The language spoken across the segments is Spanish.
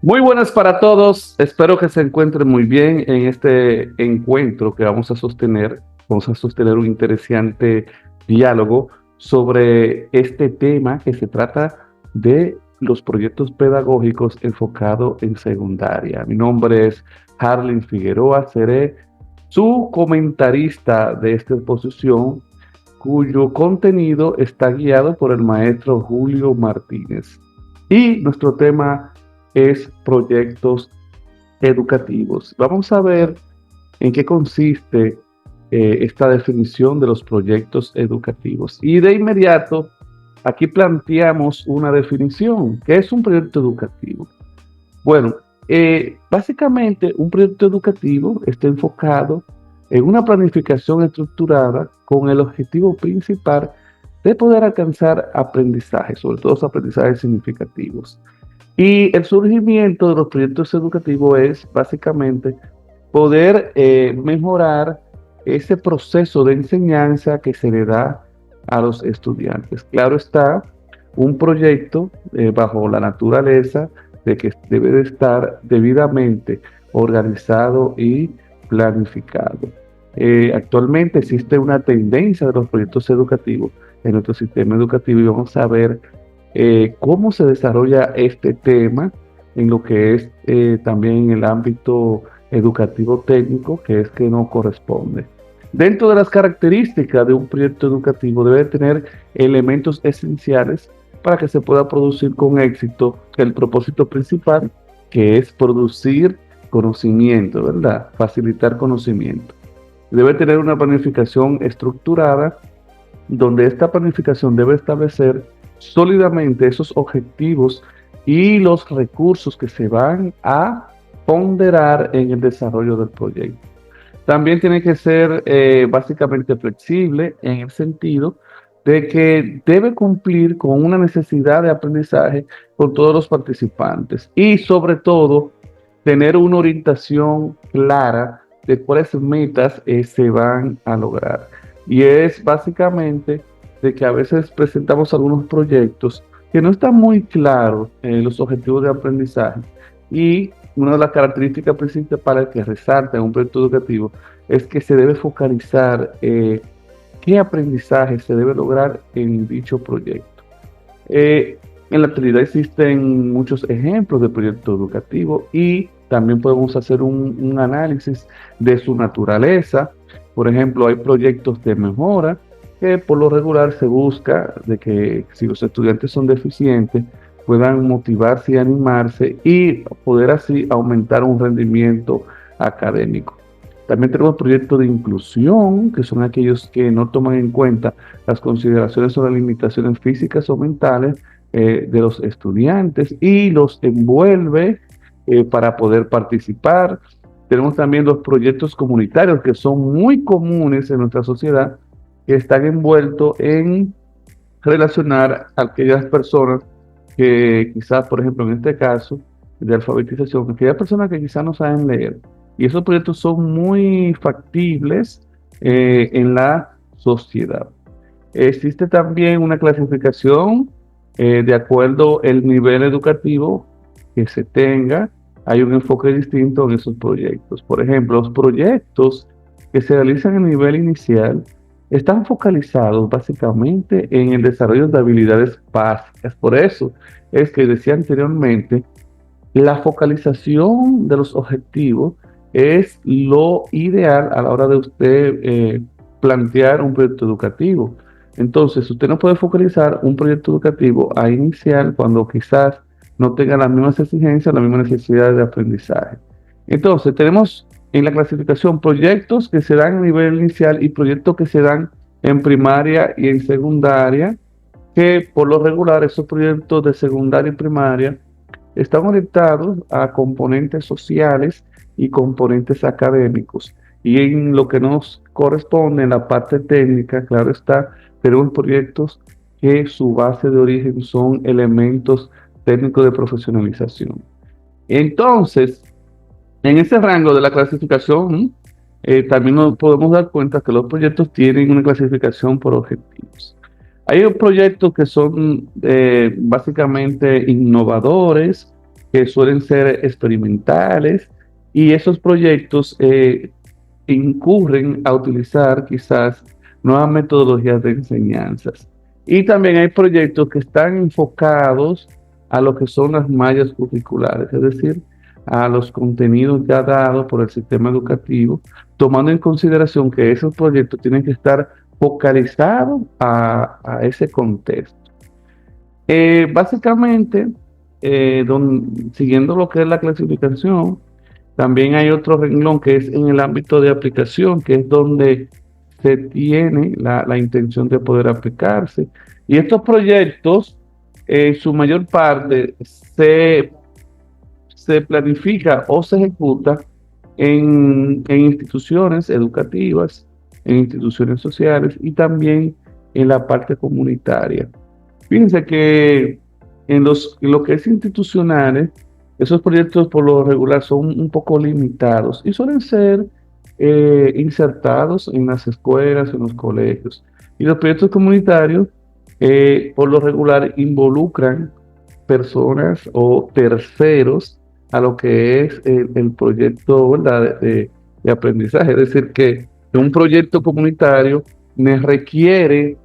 Muy buenas para todos. Espero que se encuentren muy bien en este encuentro que vamos a sostener. Vamos a sostener un interesante diálogo sobre este tema que se trata de los proyectos pedagógicos enfocados en secundaria. Mi nombre es Harlin Figueroa. Seré su comentarista de esta exposición, cuyo contenido está guiado por el maestro Julio Martínez. Y nuestro tema es proyectos educativos. Vamos a ver en qué consiste esta definición de los proyectos educativos. Y de inmediato, aquí planteamos una definición. ¿Qué es un proyecto educativo? Bueno, básicamente un proyecto educativo está enfocado en una planificación estructurada con el objetivo principal de poder alcanzar aprendizajes, sobre todo aprendizajes significativos. Y el surgimiento de los proyectos educativos es básicamente poder mejorar ese proceso de enseñanza que se le da a los estudiantes. Claro está, un proyecto bajo la naturaleza de que debe de estar debidamente organizado y planificado. Actualmente existe una tendencia de los proyectos educativos en nuestro sistema educativo y vamos a ver cómo se desarrolla este tema en lo que es también el ámbito educativo técnico, que es que no corresponde. Dentro de las características de un proyecto educativo debe tener elementos esenciales para que se pueda producir con éxito el propósito principal, que es producir conocimiento, ¿verdad? Facilitar conocimiento. Debe tener una planificación estructurada, donde esta planificación debe establecer sólidamente esos objetivos y los recursos que se van a ponderar en el desarrollo del proyecto. También tiene que ser básicamente flexible en el sentido de que debe cumplir con una necesidad de aprendizaje con todos los participantes y sobre todo tener una orientación clara de cuáles metas se van a lograr. Y es básicamente de que a veces presentamos algunos proyectos que no están muy claros en los objetivos de aprendizaje, y una de las características principales que resalta en un proyecto educativo es que se debe focalizar qué aprendizaje se debe lograr en dicho proyecto. En la actualidad existen muchos ejemplos de proyectos educativos y también podemos hacer un análisis de su naturaleza. Por ejemplo, hay proyectos de mejora que por lo regular se busca de que si los estudiantes son deficientes puedan motivarse y animarse y poder así aumentar un rendimiento académico. También tenemos proyectos de inclusión, que son aquellos que no toman en cuenta las consideraciones sobre las limitaciones físicas o mentales de los estudiantes y los envuelve para poder participar. Tenemos también los proyectos comunitarios, que son muy comunes en nuestra sociedad, que están envueltos en relacionar a aquellas personas que quizás, por ejemplo, en este caso de alfabetización, aquellas personas que quizás no saben leer. Y esos proyectos son muy factibles en la sociedad. Existe también una clasificación de acuerdo al nivel educativo que se tenga. Hay un enfoque distinto en esos proyectos. Por ejemplo, los proyectos que se realizan a nivel inicial están focalizados básicamente en el desarrollo de habilidades básicas. Por eso es que decía anteriormente, la focalización de los objetivos es lo ideal a la hora de usted plantear un proyecto educativo. Entonces, usted no puede focalizar un proyecto educativo a inicial cuando quizás no tenga las mismas exigencias, las mismas necesidades de aprendizaje. Entonces, tenemos en la clasificación proyectos que se dan a nivel inicial y proyectos que se dan en primaria y en secundaria, que por lo regular esos proyectos de secundaria y primaria están orientados a componentes sociales y componentes académicos. Y en lo que nos corresponde, en la parte técnica, claro está, tenemos proyectos que su base de origen son elementos técnicos de profesionalización. Entonces, en ese rango de la clasificación, también nos podemos dar cuenta que los proyectos tienen una clasificación por objetivos. Hay proyectos que son básicamente innovadores, que suelen ser experimentales, y esos proyectos incurren a utilizar quizás nuevas metodologías de enseñanzas. Y también hay proyectos que están enfocados a lo que son las mallas curriculares, es decir, a los contenidos ya dados por el sistema educativo, tomando en consideración que esos proyectos tienen que estar focalizados a ese contexto. Básicamente, siguiendo lo que es la clasificación, también hay otro renglón que es en el ámbito de aplicación, que es donde se tiene la intención de poder aplicarse. Y estos proyectos, su mayor parte se planifica o se ejecuta en instituciones educativas, en instituciones sociales y también en la parte comunitaria. Fíjense que en lo que es institucionales, esos proyectos por lo regular son un poco limitados y suelen ser insertados en las escuelas, en los colegios. Y los proyectos comunitarios, por lo regular, involucran personas o terceros a lo que es el proyecto, ¿verdad? De aprendizaje. Es decir, que un proyecto comunitario me requiere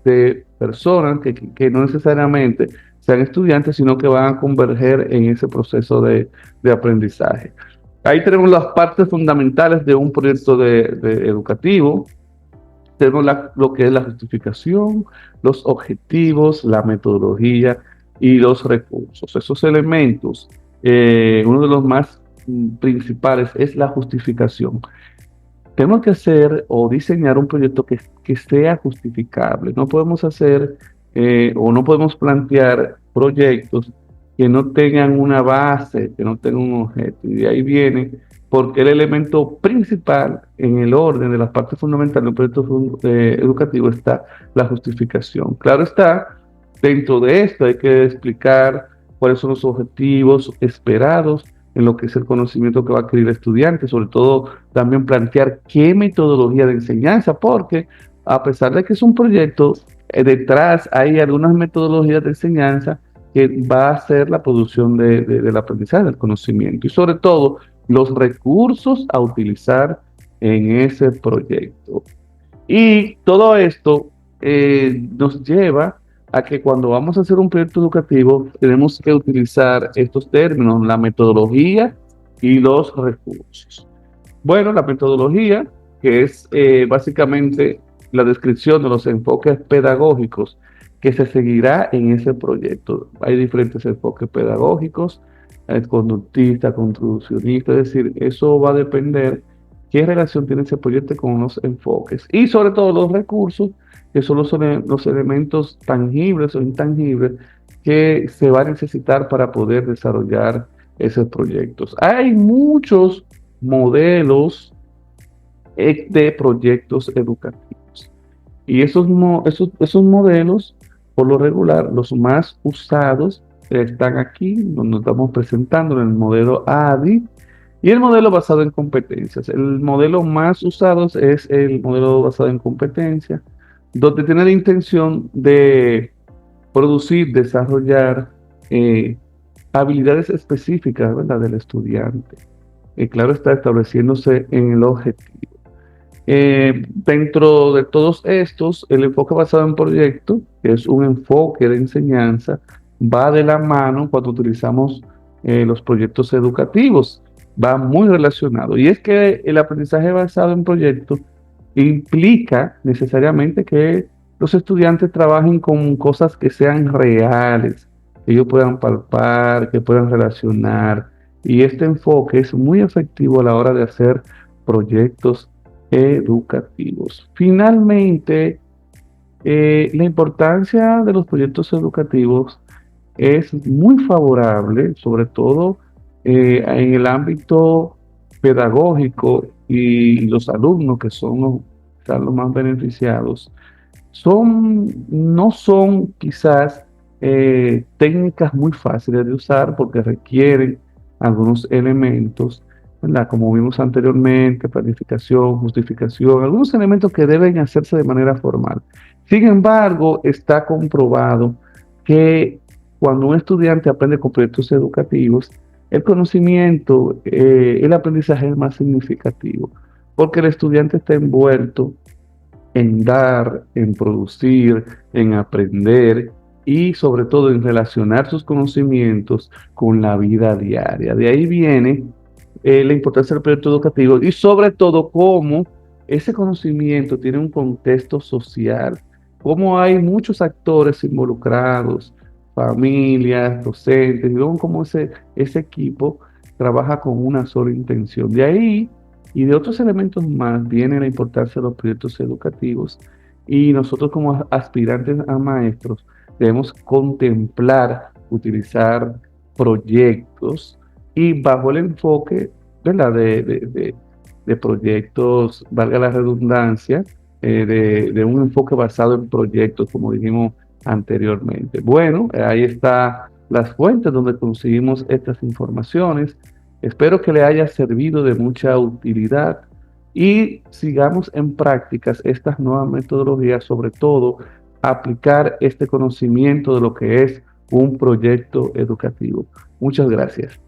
de personas que no necesariamente sean estudiantes, sino que van a converger en ese proceso de aprendizaje. Ahí tenemos las partes fundamentales de un proyecto de educativo. Tenemos lo que es la justificación, los objetivos, la metodología y los recursos. Esos elementos, uno de los más principales es la justificación. Tenemos que hacer o diseñar un proyecto que sea justificable. No podemos hacer o no podemos plantear proyectos que no tengan una base, que no tengan un objeto. Y de ahí viene porque el elemento principal en el orden de las partes fundamentales de un proyecto educativo está la justificación. Claro está, dentro de esto hay que explicar cuáles son los objetivos esperados en lo que es el conocimiento que va a adquirir el estudiante, sobre todo también plantear qué metodología de enseñanza, porque a pesar de que es un proyecto, detrás hay algunas metodologías de enseñanza que va a ser la producción del aprendizaje, del conocimiento, y sobre todo los recursos a utilizar en ese proyecto. Y todo esto nos lleva a que cuando vamos a hacer un proyecto educativo tenemos que utilizar estos términos, la metodología y los recursos. Bueno, la metodología, que es básicamente la descripción de los enfoques pedagógicos que se seguirá en ese proyecto. Hay diferentes enfoques pedagógicos, conductista, construccionista, es decir, eso va a depender qué relación tiene ese proyecto con los enfoques y sobre todo los recursos, que son los elementos tangibles o intangibles que se va a necesitar para poder desarrollar esos proyectos. Hay muchos modelos de proyectos educativos y esos modelos, por lo regular, los más usados están aquí, donde estamos presentando en el modelo ADI, y el modelo basado en competencias. El modelo más usado es el modelo basado en competencias, donde tiene la intención de producir, desarrollar habilidades específicas, ¿verdad?, del estudiante. Y claro, está estableciéndose en el objetivo. Dentro de todos estos, el enfoque basado en proyectos, que es un enfoque de enseñanza, va de la mano cuando utilizamos los proyectos educativos, va muy relacionado. Y es que el aprendizaje basado en proyectos implica necesariamente que los estudiantes trabajen con cosas que sean reales, que ellos puedan palpar, que puedan relacionar. Y este enfoque es muy efectivo a la hora de hacer proyectos educativos. Finalmente, la importancia de los proyectos educativos es muy favorable, sobre todo en el ámbito pedagógico, y los alumnos que están los más beneficiados. No son quizás técnicas muy fáciles de usar porque requieren algunos elementos, ¿verdad? Como vimos anteriormente, planificación, justificación, algunos elementos que deben hacerse de manera formal. Sin embargo, está comprobado que cuando un estudiante aprende con proyectos educativos, el conocimiento, el aprendizaje es más significativo, porque el estudiante está envuelto en dar, en producir, en aprender y sobre todo en relacionar sus conocimientos con la vida diaria. De ahí viene la importancia del proyecto educativo y sobre todo cómo ese conocimiento tiene un contexto social, cómo hay muchos actores involucrados, familias, docentes, y luego cómo ese equipo trabaja con una sola intención. De ahí y de otros elementos más viene la importancia de los proyectos educativos y nosotros como aspirantes a maestros debemos contemplar, utilizar proyectos y bajo el enfoque, ¿verdad? De proyectos, valga la redundancia, de un enfoque basado en proyectos, como dijimos anteriormente. Bueno, ahí está las fuentes donde conseguimos estas informaciones. Espero que le haya servido de mucha utilidad y sigamos en prácticas estas nuevas metodologías, sobre todo aplicar este conocimiento de lo que es un proyecto educativo. Muchas gracias.